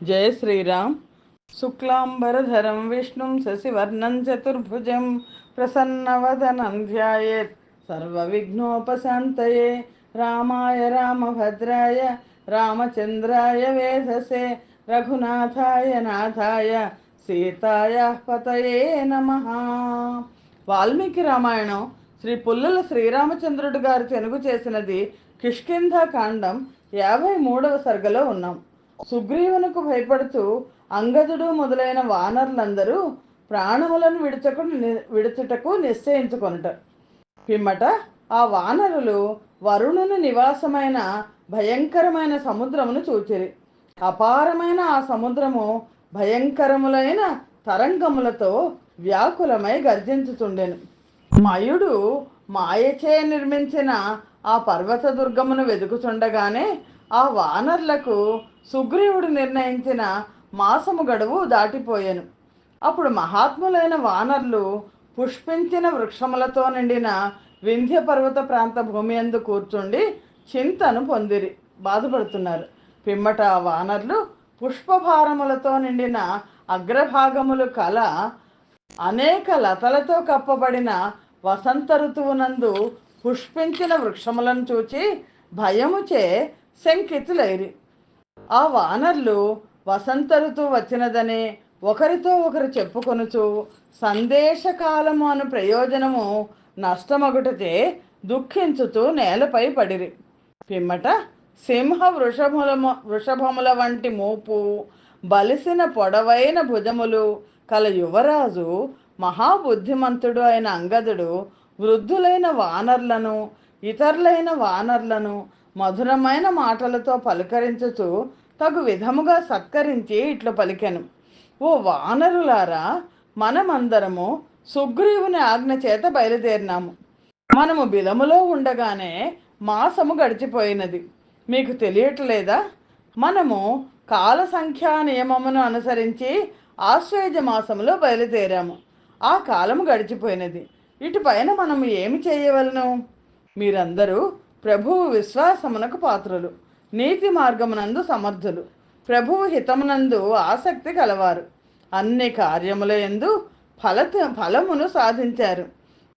जय श्रीराम। शुक्लांबरधरं विष्णुं शशिवर्णं चतुर्भुजं प्रसन्नवदनं ध्यायेत् सर्वविघ्नोपशान्तये। रामाय रामभद्राय रामचन्द्राय वेधसे रघुनाथाय नाथाय సీతాయ పతయే నమః. వాల్మీకి రామాయణం శ్రీ పుల్లల శ్రీరామచంద్రుడు గారు తెనుగు చేసినది. కిష్కింధ కాండం 53వ సర్గలో ఉన్నాం. సుగ్రీవునకు భయపడుతూ అంగదుడు మొదలైన వానరులందరూ ప్రాణములను విడుచుటకు నిశ్చయించుకొనుట. పిమ్మట ఆ వానరులు వరుణుని నివాసమైన భయంకరమైన సముద్రమును చూచిరి. అపారమైన ఆ సముద్రము భయంకరములైన తరంగములతో వ్యాకులమై గర్జించుతుండెను. మయుడు మాయచే నిర్మించిన ఆ పర్వత దుర్గమును వెతుకుచుండగానే ఆ వానర్లకు సుగ్రీవుడు నిర్ణయించిన మాసము గడువు దాటిపోయాను. అప్పుడు మహాత్ములైన వానర్లు పుష్పించిన వృక్షములతో నిండిన వింధ్య పర్వత ప్రాంత భూమి యందు కూర్చుండి చింతను పొందిరి, బాధపడుతున్నారు. పిమ్మట ఆ వానర్లు పుష్పభారములతో నిండిన అగ్రభాగములు కల అనేక లతలతో కప్పబడిన వసంత ఋతువునందు పుష్పించిన వృక్షములను చూచి భయముచే శంకితులైరి. ఆ వానర్లు వసంత ఋతువు వచ్చినదని ఒకరితో ఒకరు చెప్పుకొనుచు సందేశకాలము అను ప్రయోజనము నష్టమగుటచే దుఃఖించుతూ నేలపై పడిరి. పిమ్మట సింహ వృషభముల వంటి మోపు, బలిసిన పొడవైన భుజములు కల యువరాజు మహాబుద్ధిమంతుడు అయిన అంగదుడు వృద్ధులైన వానర్లను ఇతరులైన వానర్లను మధురమైన మాటలతో పలుకరించుచు తగు విధముగా సత్కరించి ఇట్లు పలికెను. ఓ వానరులారా, మనమందరము సుగ్రీవుని ఆజ్ఞ చేత బయలుదేరినాము. మనము బిలములో ఉండగానే మాసము గడిచిపోయినది. మీకు తెలియట్లేదా? మనము కాల సంఖ్యా నియమమును అనుసరించి ఆశ్వేజ మాసములో బయలుదేరాము. ఆ కాలము గడిచిపోయినది. ఇటుపైన మనము ఏమి చేయవలను? మీరందరూ ప్రభువు విశ్వాసమునకు పాత్రులు, నీతి మార్గమునందు సమర్థులు, ప్రభువు హితమునందు ఆసక్తి కలవారు, అన్ని కార్యముల యందు ఫలమును సాధించారు.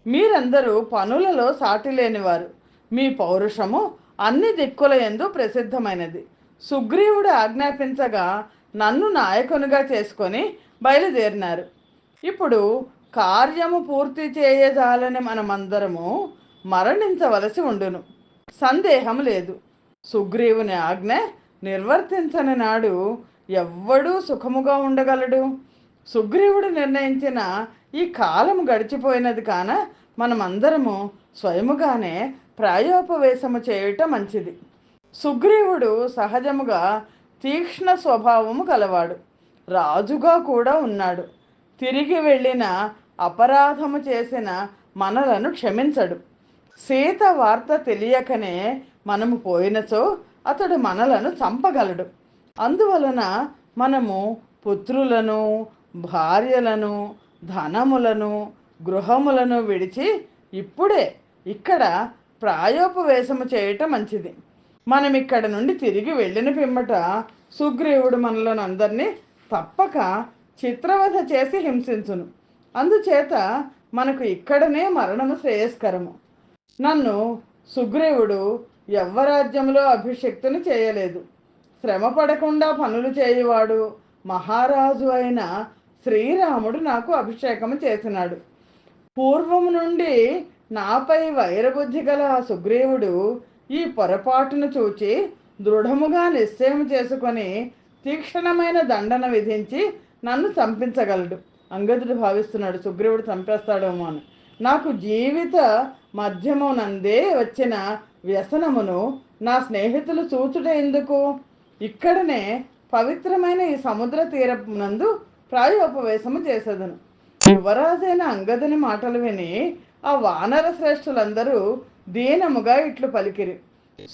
మీరందరూ పనులలో సాటి లేనివారు. మీ పౌరుషము అన్ని దిక్కుల యందు ప్రసిద్ధమైనది. సుగ్రీవుడు ఆజ్ఞాపించగా నన్ను నాయకునిగా చేసుకొని బయలుదేరినారు. ఇప్పుడు కార్యము పూర్తి చేయజాలని మనమందరము మరణించవలసి ఉండును, సందేహం లేదు. సుగ్రీవుని ఆజ్ఞ నిర్వర్తించని నాడు ఎవ్వడూ సుఖముగా ఉండగలడు. సుగ్రీవుడు నిర్ణయించిన ఈ కాలం గడిచిపోయినది కాన మనమందరము స్వయముగానే ప్రాయోపవేశము చేయుట మంచిది. సుగ్రీవుడు సహజముగా తీక్ష్ణ స్వభావము కలవాడు, రాజుగా కూడా ఉన్నాడు. తిరిగి వెళ్ళిన అపరాధము చేసిన మనలను క్షమించడు. సీత వార్త తెలియకనే మనము పోయినచో అతడు మనలను చంపగలడు. అందువలన మనము పుత్రులను, భార్యలను, ధనములను, గృహములను విడిచి ఇప్పుడే ఇక్కడ ప్రాయోపవేశము చేయటం మంచిది. మనం ఇక్కడ నుండి తిరిగి వెళ్ళిన పిమ్మట సుగ్రీవుడు మనలను అందరినీ తప్పక చిత్రవధ చేసి హింసించును. అందుచేత మనకు ఇక్కడనే మరణము శ్రేయస్కరము. నన్ను సుగ్రీవుడు యవ్వరాజ్యంలో అభిషిక్తుని చేయలేదు. శ్రమ పడకుండా పనులు చేయువాడు మహారాజు అయిన శ్రీరాముడు నాకు అభిషేకము చేసినాడు. పూర్వము నుండి నాపై వైరబుద్ధి గల ఆ సుగ్రీవుడు ఈ పొరపాటును చూచి దృఢముగా నిశ్చయం చేసుకొని తీక్షణమైన దండన విధించి నన్ను చంపించగలడు. అంగదుడు భావిస్తున్నాడు సుగ్రీవుడు చంపేస్తాడేమో అని. నాకు జీవిత మధ్యమునందే వచ్చిన వ్యసనమును నా స్నేహితులు చూచుట ఎందుకు? ఇక్కడనే పవిత్రమైన ఈ సముద్ర తీరమునందు ప్రాయోపవేశము చేసేదను. యువరాజైన అంగదుని మాటలు విని ఆ వానర శ్రేష్ఠులందరూ దీనముగా ఇట్లు పలికిరి.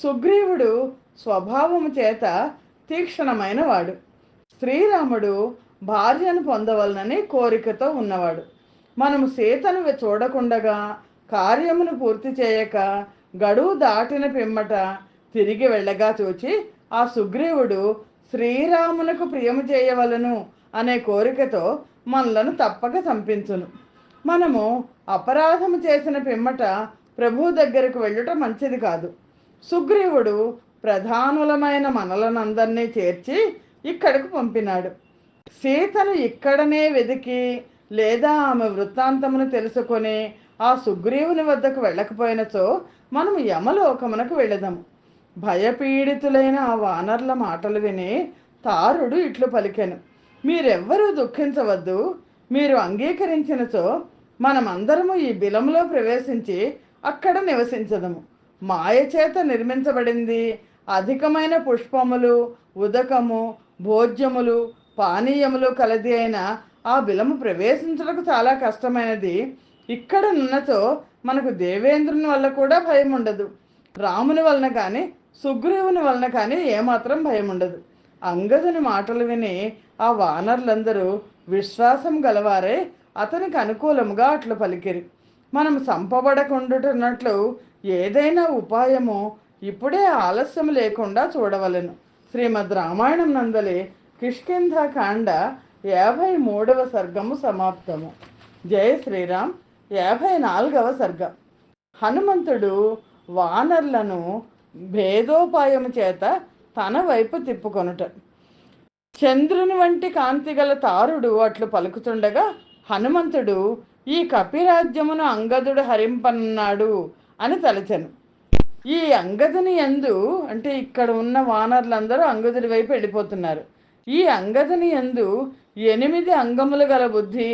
సుగ్రీవుడు స్వభావము చేత తీక్షణమైన వాడు. శ్రీరాముడు భార్యను పొందవలనని కోరికతో ఉన్నవాడు. మనము సీతను చూడకుండగా కార్యమును పూర్తి చేయక గడువు దాటిన పిమ్మట తిరిగి వెళ్ళగా చూచి ఆ సుగ్రీవుడు శ్రీరామునకు ప్రియము చేయవలను అనే కోరికతో మనలను తప్పక చంపించును. మనము అపరాధము చేసిన పిమ్మట ప్రభువు దగ్గరకు వెళ్ళుట మంచిది కాదు. సుగ్రీవుడు ప్రధానులమైన మనలనందరినీ చేర్చి ఇక్కడకు పంపినాడు. సీతను ఇక్కడనే వెతికి లేదా ఆమె వృత్తాంతమును తెలుసుకొని ఆ సుగ్రీవుని వద్దకు వెళ్ళకపోయినచో మనము యమలోకమునకు వెళ్ళదాము. భయపీడితులైన ఆ వానర్ల మాటలు విని తారుడు ఇట్లు పలికెను: మీరెవ్వరూ దుఃఖించవద్దు. మీరు అంగీకరించినచో మనమందరము ఈ బిలంలో ప్రవేశించి అక్కడ నివసించదము. మాయ చేత నిర్మించబడింది. అధికమైన పుష్పములు, ఉదకము, భోజ్యములు, పానీయములు కలది అయిన ఆ బిలము ప్రవేశించడానికి చాలా కష్టమైనది. ఇక్కడ నున్నచో మనకు దేవేంద్రుని వల్ల కూడా భయం ఉండదు. రాముని వలన కానీ సుగ్రీవుని వలన కానీ ఏమాత్రం భయం ఉండదు. అంగదుని మాటలు విని ఆ వానరులందరూ విశ్వాసం గలవారే అతనికి అనుకూలముగా అట్లు పలికిరి. మనం సంపబడకుండుతున్నట్లు ఏదైనా ఉపాయము ఇప్పుడే ఆలస్యం లేకుండా చూడవలెను. శ్రీమద్ రామాయణం నందలి కిష్కింధకాండ 53వ సర్గము సమాప్తము. జయ శ్రీరామ్. 54వ సర్గం. హనుమంతుడు వానర్లను భేదోపాయము చేత తన వైపు తిప్పుకొనుట. చంద్రుని వంటి కాంతిగల తారుడు అట్లు పలుకుతుండగా హనుమంతుడు ఈ కపిరాజ్యమును అంగదుడు హరింపన్నాడు అని తలచెను. ఈ అంగదుని యందు అంటే ఇక్కడ ఉన్న వానరులందరూ అంగదుడి వైపు వెళ్ళిపోతున్నారు. ఈ అంగదుని యందు 8 అంగములు గల బుద్ధి,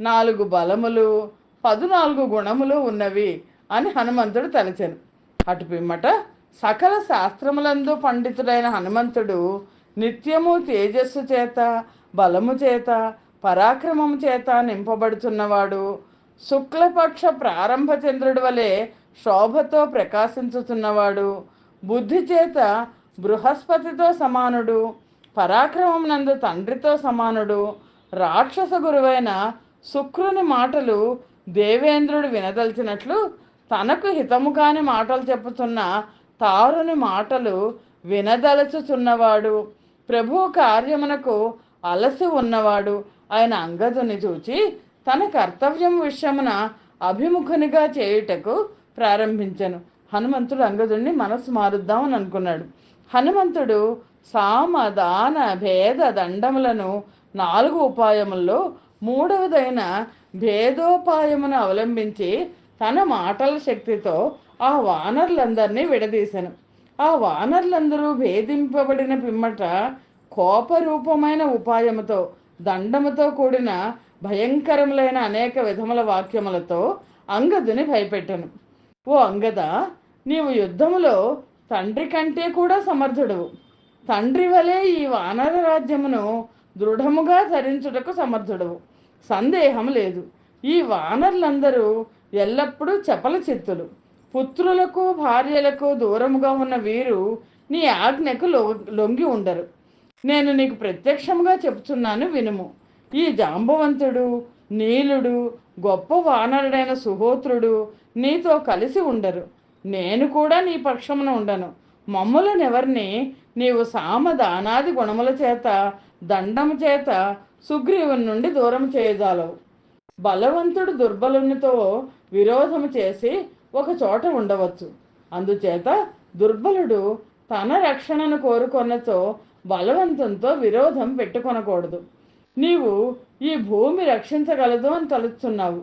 4 బలములు, 14 గుణములు ఉన్నవి అని హనుమంతుడు తలచెను. అటు పిమ్మట సకల శాస్త్రములందు పండితుడైన హనుమంతుడు నిత్యము తేజస్సు చేత, బలము చేత, పరాక్రమము చేత నింపబడుతున్నవాడు, శుక్లపక్ష ప్రారంభ చంద్రుడి వలె శోభతో ప్రకాశించుతున్నవాడు, బుద్ధి చేత బృహస్పతితో సమానుడు, పరాక్రమం నందు తండ్రితో సమానుడు, రాక్షస గురువైన శుక్రుని మాటలు దేవేంద్రుడు వినదలిచినట్లు తనకు హితము కాని మాటలు చెప్పుతున్న తారుని మాటలు వినదలచుచున్నవాడు, ప్రభు కార్యమునకు అలసి ఉన్నవాడు ఆయన అంగదుని చూచి తన కర్తవ్యం విషయమున అభిముఖునిగా చేయుటకు ప్రారంభించను. హనుమంతుడు అంగదుడిని మనసు మారుద్దామని అనుకున్నాడు. హనుమంతుడు సామ, దాన, భేద దండములను 4 ఉపాయముల్లో 3వదైన భేదోపాయమును అవలంబించి తన మాటల శక్తితో ఆ వానరులందరినీ విడదీశాను. ఆ వానరులందరూ భేదింపబడిన పిమ్మట కోపరూపమైన ఉపాయముతో, దండముతో కూడిన భయంకరములైన అనేక విధముల వాక్యములతో అంగదుని భయపెట్టను. ఓ అంగద, నీవు యుద్ధములో తండ్రి కంటే కూడా సమర్థుడవు. తండ్రి వలె ఈ వానర రాజ్యమును దృఢముగా ధరించుటకు సమర్థుడవు, సందేహం లేదు. ఈ వానరులందరూ ఎల్లప్పుడూ చపల చిత్తులు. పుత్రులకు భార్యలకు దూరముగా ఉన్న వీరు నీ ఆజ్ఞకు లొంగి ఉండరు. నేను నీకు ప్రత్యక్షంగా చెప్తున్నాను, వినుము. ఈ జాంబవంతుడు, నీలుడు, గొప్ప వానరుడైన సుహోత్రుడు నీతో కలిసి ఉండరు. నేను కూడా నీ పక్షమున ఉండను. మమ్ములనెవరిని నీవు సామదానాది గుణముల చేత, దండము చేత సుగ్రీవుని నుండి దూరం చేయజాలవు. బలవంతుడు దుర్బలునితో విరోధము చేసి ఒక చోట ఉండవచ్చు. అందుచేత దుర్బలుడు తన రక్షణను కోరుకొన్నచో బలవంతంతో విరోధం పెట్టుకొనకూడదు. నీవు ఈ భూమి రక్షించగలదు అని తలుచున్నావు.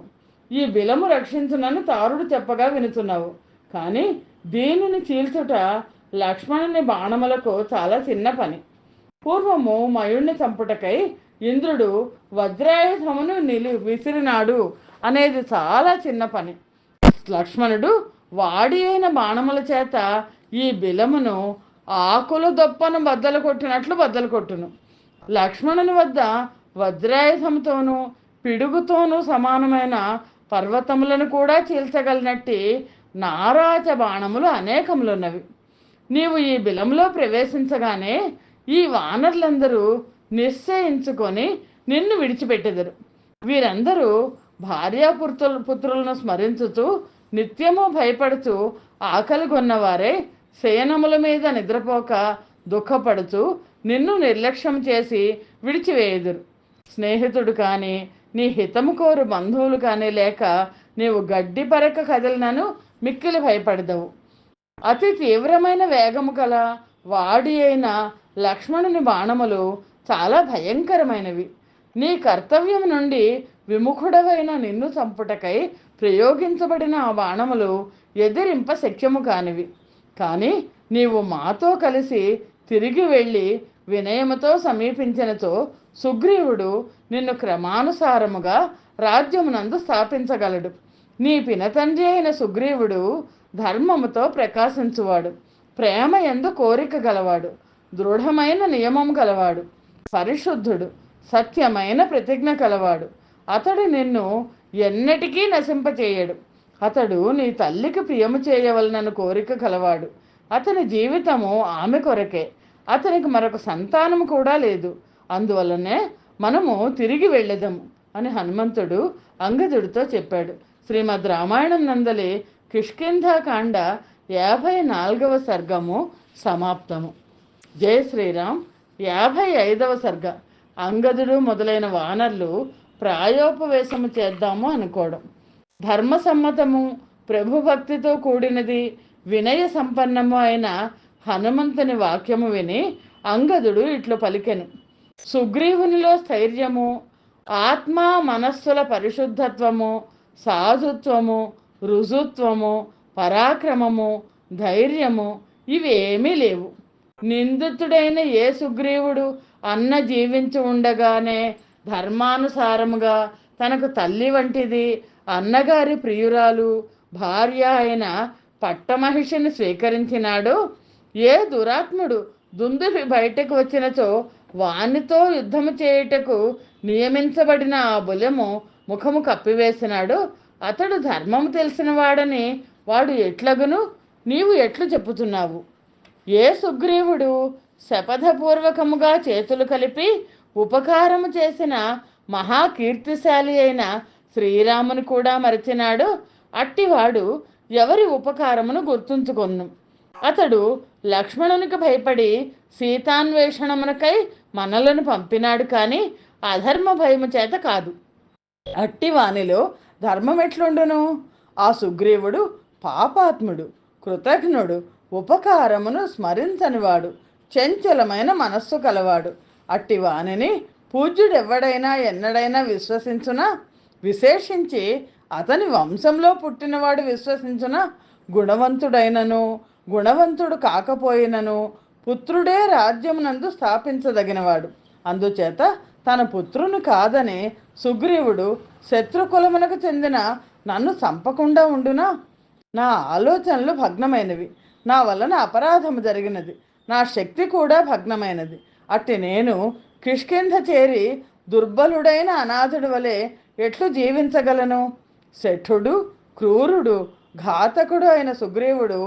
ఈ బిలము రక్షించునని తారుడు చెప్పగా వినుచున్నావు. కానీ దీనిని చీల్చుట లక్ష్మణుని బాణములకు చాలా చిన్న పని. పూర్వము మయుణ్ణి చంపుటకై ఇంద్రుడు వజ్రాయుధమును విసిరినాడు అనేది చాలా చిన్న పని. లక్ష్మణుడు వాడి అయిన బాణముల చేత ఈ బిలమును ఆకుల దొప్పను బద్దలు కొట్టినట్లు బద్దలు కొట్టును. లక్ష్మణుని వద్ద వజ్రాయుధంతోనూ పిడుగుతోనూ సమానమైన పర్వతములను కూడా చీల్చగలినట్టి నారాచ బాణములు అనేకములున్నవి. నీవు ఈ బిలంలో ప్రవేశించగానే ఈ వానరులందరూ నిశ్చయించుకొని నిన్ను విడిచిపెట్టెదరు. వీరందరూ పుత్రులను స్మరించుతూ నిత్యము భయపడుచు ఆకలి కొన్నవారే శయనముల మీద నిద్రపోక దుఃఖపడుచు నిన్ను నిర్లక్ష్యం చేసి విడిచివేయుదురు. స్నేహితుడు కానీ నీ హితము కోరు బంధువులు కానీ లేక నీవు గడ్డి పరక కదిలినను మిక్కిలి భయపడదవు. అతి తీవ్రమైన వేగము గల వాడి అయిన లక్ష్మణుని బాణములు చాలా భయంకరమైనవి. నీ కర్తవ్యం నుండి విముఖుడవైన నిన్ను చంపుటకై ప్రయోగించబడిన ఆ బాణములు ఎదిరింప శక్యము కానివి. కానీ నీవు మాతో కలిసి తిరిగి వెళ్ళి వినయముతో సమీపించినతో సుగ్రీవుడు నిన్ను క్రమానుసారముగా రాజ్యమునందు స్థాపించగలడు. నీ పినతండ్రి అయిన సుగ్రీవుడు ధర్మముతో ప్రకాశించువాడు, ప్రేమ యందు కోరిక గలవాడు, దృఢమైన నియమం గలవాడు, పరిశుద్ధుడు, సత్యమైన ప్రతిజ్ఞ కలవాడు. అతడు నిన్ను ఎన్నటికీ నశింపచేయడు. అతడు నీ తల్లికి ప్రియము చేయవలనను కోరిక కలవాడు. అతని జీవితము ఆమె కొరకే. అతనికి మరొక సంతానము కూడా లేదు. అందువలనే మనము తిరిగి వెళ్ళెదము అని హనుమంతుడు అంగదుడితో చెప్పాడు. శ్రీమద్ రామాయణం నందలి కిష్కింధాకాండ 54వ సర్గము సమాప్తము. జై శ్రీరామ్. 55వ సర్గ. అంగదుడు మొదలైన వానరులు ప్రాయోపవేశము చేద్దాము అనుకోవడం. ధర్మసమ్మతము, ప్రభుభక్తితో కూడినది, వినయ సంపన్నము అయిన హనుమంతుని వాక్యము విని అంగదుడు ఇట్లు పలికెను. సుగ్రీవునిలో స్థైర్యము, ఆత్మ మనస్సుల పరిశుద్ధత్వము, సాధుత్వము, రుజుత్వము, పరాక్రమము, ధైర్యము ఇవేమీ లేవు. నిందితుడైన ఏ సుగ్రీవుడు అన్న జీవించి ఉండగానే ధర్మానుసారముగా తనకు తల్లి వంటిది, అన్నగారి ప్రియురాలు, భార్య అయిన పట్టమహిషిని స్వీకరించినాడో, ఏ దురాత్ముడు దుందుభి బయటకు వచ్చినచో వానితో యుద్ధము చేయుటకు నియమించబడిన ఆ బులెము ముఖము కప్పివేసినాడు, అతడు ధర్మము తెలిసిన వాడని వాడు ఎట్లగును నీవు ఎట్లు చెప్పుతున్నావు? ఏ సుగ్రీవుడు శపథపూర్వకముగా చేతులు కలిపి ఉపకారము చేసిన మహాకీర్తిశాలి అయిన శ్రీరాముని కూడా మరచినాడు, అట్టివాడు ఎవరి ఉపకారమును గుర్తుంచుకొను. అతడు లక్ష్మణునికి భయపడి సీతాన్వేషణమునకై మనలను పంపినాడు, కానీ అధర్మ భయము చేత కాదు. అట్టి వానిలో ధర్మం ఎట్లుండును? ఆ సుగ్రీవుడు పాపాత్ముడు, కృతజ్ఞుడు, ఉపకారమును స్మరించనివాడు, చంచలమైన మనస్సు కలవాడు. అట్టి వానిని పూజ్యుడెవ్వడైనా ఎన్నడైనా విశ్వసించునా? విశేషించి అతని వంశంలో పుట్టినవాడు విశ్వసించునా? గుణవంతుడైనను గుణవంతుడు కాకపోయినను పుత్రుడే రాజ్యమునందు స్థాపించదగినవాడు. అందుచేత తన పుత్రుని కాదని సుగ్రీవుడు శత్రుకులమునకు చెందిన నన్ను చంపకుండా ఉండునా? నా ఆలోచనలు భగ్నమైనవి, నా వలన అపరాధము జరిగినది, నా శక్తి కూడా భగ్నమైనది. అట్టి నేను కిష్కింధ చేరి దుర్బలుడైన అనాథుడి వలె ఎట్లు జీవించగలను? శఠుడు, క్రూరుడు, ఘాతకుడు అయిన సుగ్రీవుడు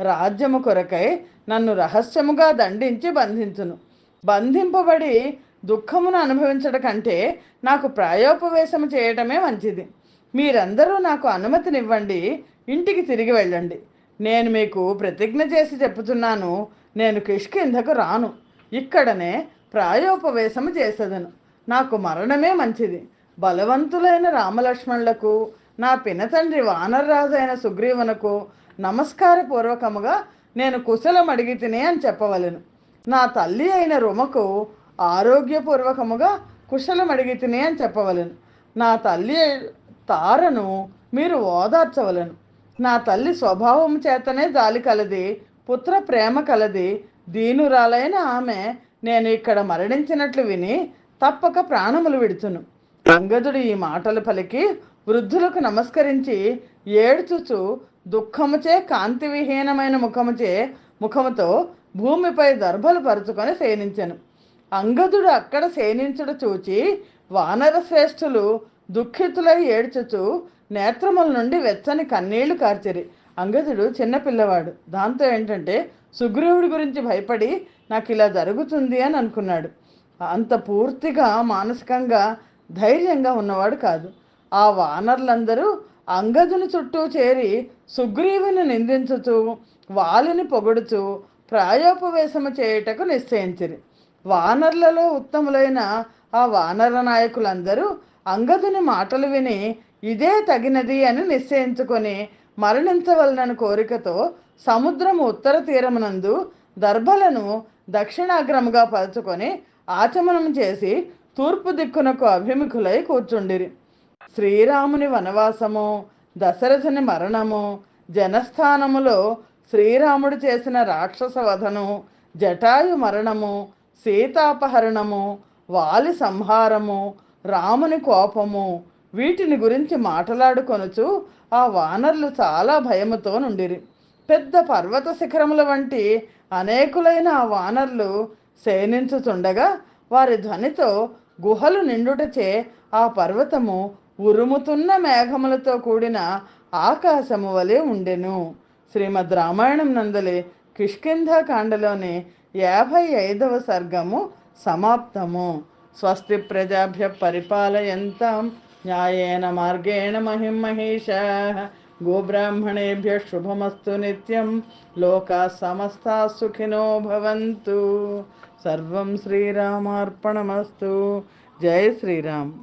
రాజ్యము కొరకై నన్ను రహస్యముగా దండించి బంధించును. బంధింపబడి దుఃఖమును అనుభవించడం కంటే నాకు ప్రాయోపవేశము చేయటమే మంచిది. మీరందరూ నాకు అనుమతినివ్వండి, ఇంటికి తిరిగి వెళ్ళండి. నేను మీకు ప్రతిజ్ఞ చేసి చెప్పుతున్నాను, నేను కిష్కింధకు రాను. ఇక్కడనే ప్రాయోపవేశము చేసేదను. నాకు మరణమే మంచిది. బలవంతులైన రామలక్ష్మణులకు, నా పినతండ్రి వానరరాజు అయిన సుగ్రీవునకు నమస్కారపూర్వకముగా నేను కుశలం అడిగి తిని అని చెప్పవలను. నా తల్లి అయిన రుమకు ఆరోగ్యపూర్వకముగా కుశలం అడిగి తిని అని చెప్పవలను. నా తల్లి తారను మీరు ఓదార్చవలను. నా తల్లి స్వభావం చేతనే జాలి కలది, పుత్ర ప్రేమ కలది, దీనురాలైన ఆమె నేను ఇక్కడ మరణించినట్లు విని తప్పక ప్రాణములు విడుచును. అంగదుడు ఈ మాటలు పలికి వృద్ధులకు నమస్కరించి ఏడ్చుచు దుఃఖముచే కాంతి విహీనమైన ముఖముతో భూమిపై దర్భలు పరుచుకొని శయనించెను. అంగదుడు అక్కడ శయనించుడు చూచి వానర శ్రేష్ఠులు దుఃఖితులై ఏడ్చుచు నేత్రముల నుండి వెచ్చని కన్నీళ్లు కార్చిరి. అంగదుడు చిన్నపిల్లవాడు. దాంతో ఏంటంటే సుగ్రీవుడి గురించి భయపడి నాకు ఇలా జరుగుతుంది అని అనుకున్నాడు. అంత పూర్తిగా మానసికంగా ధైర్యంగా ఉన్నవాడు కాదు. ఆ వానరులందరూ అంగదుని చుట్టూ చేరి సుగ్రీవుని నిందించుచు వాలిని పొగుడుచు ప్రాయోపవేశము చేయుటకు నిశ్చయించిరి. వానరులలో ఉత్తములైన ఆ వానర నాయకులందరూ అంగదుని మాటలు విని ఇదే తగినది అని నిశ్చయించుకొని మరణించవలనని కోరికతో సముద్రము ఉత్తర తీరమునందు దర్భలను దక్షిణాగ్రముగా పరుచుకొని ఆచమనం చేసి తూర్పు దిక్కునకు అభిముఖులై కూర్చుండిరి. శ్రీరాముని వనవాసము, దశరథుని మరణము, జనస్థానములో శ్రీరాముడు చేసిన రాక్షస వధను, జటాయు మరణము, సీతాపహరణము, వాలి సంహారము, రాముని కోపము, వీటిని గురించి మాట్లాడుకొనుచు ఆ వానరులు చాలా భయముతో నుండిరి. పెద్ద పర్వత శిఖరముల వంటి అనేకులైన ఆ వానరులు శయనించుచుండగా వారి ధ్వనితో గుహలు నిండుటచే ఆ పర్వతము ఉరుముతున్న మేఘములతో కూడిన ఆకాశము వలె ఉండెను. శ్రీమద్ రామాయణం నందలి కిష్కింధాకాండలోని 55వ సర్గము సమాప్తము. స్వస్తి ప్రజాభ్య పరిపాలయంతాం న్యాయేన మార్గేణ మహిం మహేషాః. గోబ్రాహ్మణేభ్య శుభమస్తు నిత్యం. లోకా సమస్తా సుఖినో భవంతు. సర్వం శ్రీరామార్పణమస్తు. జై శ్రీరామ్.